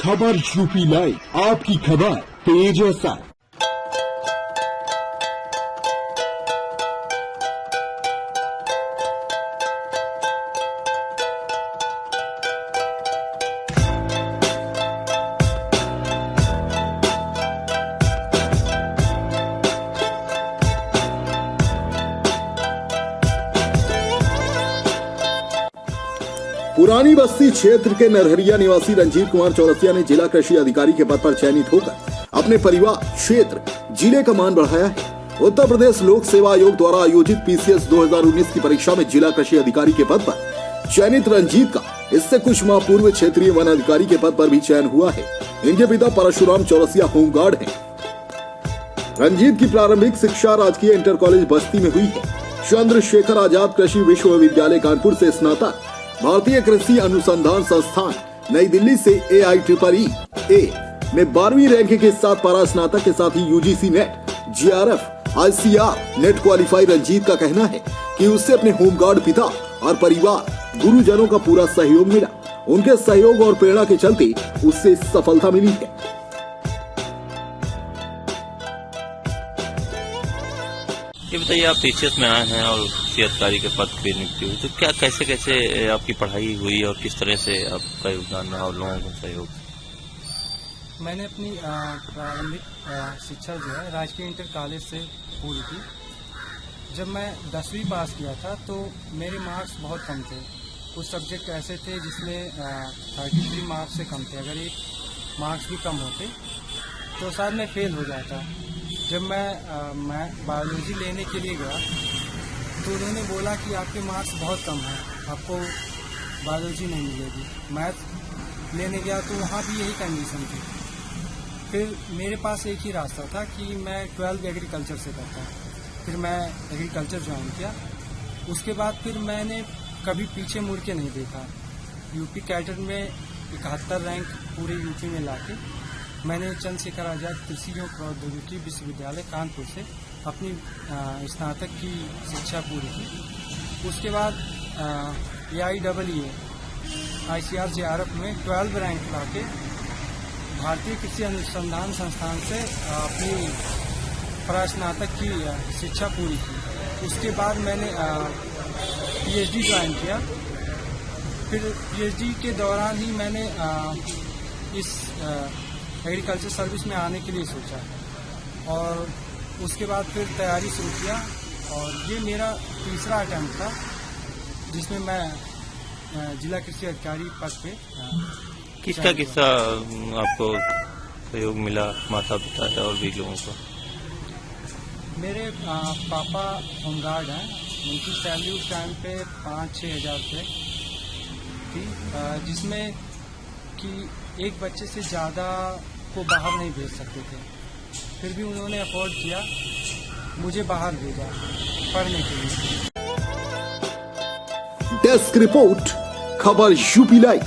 खबर UP live, आपकी खबर तेज असर। पुरानी बस्ती क्षेत्र के नरहरिया निवासी रंजीत कुमार चौरसिया ने जिला कृषि अधिकारी के पद पर चयनित होकर अपने परिवार, क्षेत्र, जिले का मान बढ़ाया है। उत्तर प्रदेश लोक सेवा आयोग द्वारा आयोजित पीसीएस 2019 की परीक्षा में जिला कृषि अधिकारी के पद पर चयनित रंजीत का इससे कुछ माह पूर्व क्षेत्रीय वन अधिकारी के पद पर भी चयन हुआ है। इनके पिता परशुराम चौरसिया होमगार्ड है। रंजीत की प्रारंभिक शिक्षा राजकीय इंटर कॉलेज बस्ती में हुई है। चंद्रशेखर आजाद कृषि विश्वविद्यालय कानपुर से स्नातक, भारतीय कृषि अनुसंधान संस्थान नई दिल्ली से AIEEE में 12वीं रैंक के साथ पारा स्नातक के साथ ही UGC NET, GRF, ICR NET qualify. Ranjeet का कहना है कि उससे अपने होमगार्ड पिता और परिवार, गुरुजनों का पूरा सहयोग मिला। उनके सहयोग और प्रेरणा के चलते उससे सफलता मिली है। ये बताइए, आप पीसीएस में आए हैं और कृषि अधिकारी के पद पे नियुक्ति हुई, तो क्या कैसे आपकी पढ़ाई हुई और किस तरह से आपका योगदान रहा और लोगों का सहयोग? मैंने अपनी प्रारंभिक शिक्षा जो है राजकीय इंटर कॉलेज से पूरी की। जब मैं 10वीं पास किया था तो मेरे मार्क्स बहुत कम थे। कुछ सब्जेक्ट ऐसे थे जिसमें 33 मार्क्स से कम थे। अगर एक मार्क्स भी कम होते तो शायद मैं फेल हो जाता। जब मैं बायोलॉजी लेने के लिए गया तो उन्होंने बोला कि आपके मार्क्स बहुत कम हैं, आपको बायोलॉजी नहीं मिलेगी। मैथ लेने गया तो वहाँ भी यही कंडीशन थी। फिर मेरे पास एक ही रास्ता था कि मैं 12वीं एग्रीकल्चर से करता। फिर मैं एग्रीकल्चर ज्वाइन किया। उसके बाद फिर मैंने कभी पीछे मुड़ के नहीं देखा। यूपी कैडर में 71 रैंक पूरे यूपी में लाके मैंने चंद्रशेखर आजाद कृषि एवं प्रौद्योगिकी विश्वविद्यालय कानपुर से अपनी स्नातक की शिक्षा पूरी की। उसके बाद AIEEE ICR JRF में 12 रैंक लाके भारतीय कृषि अनुसंधान संस्थान से अपनी प्रास्नातक की शिक्षा पूरी की। उसके बाद मैंने PhD ज्वाइन किया। फिर PhD के दौरान ही मैंने इस एग्रीकल्चर सर्विस में आने के लिए सोचा और उसके बाद फिर तैयारी शुरू किया। और ये मेरा तीसरा अटेम्प्ट था जिसमें मैं जिला कृषि अधिकारी पद पे। किसका आपको सहयोग मिला, माता पिता है और भी लोगों को? मेरे पापा होमगार्ड हैं। उनकी सैलरी उस टाइम पे 5-6 हज़ार रुपये थी, जिसमें कि एक बच्चे से ज़्यादा को बाहर नहीं भेज सकते थे। फिर भी उन्होंने अफोर्ड किया, मुझे बाहर भेजा पढ़ने के लिए। डेस्क रिपोर्ट, खबर यूपी लाइव।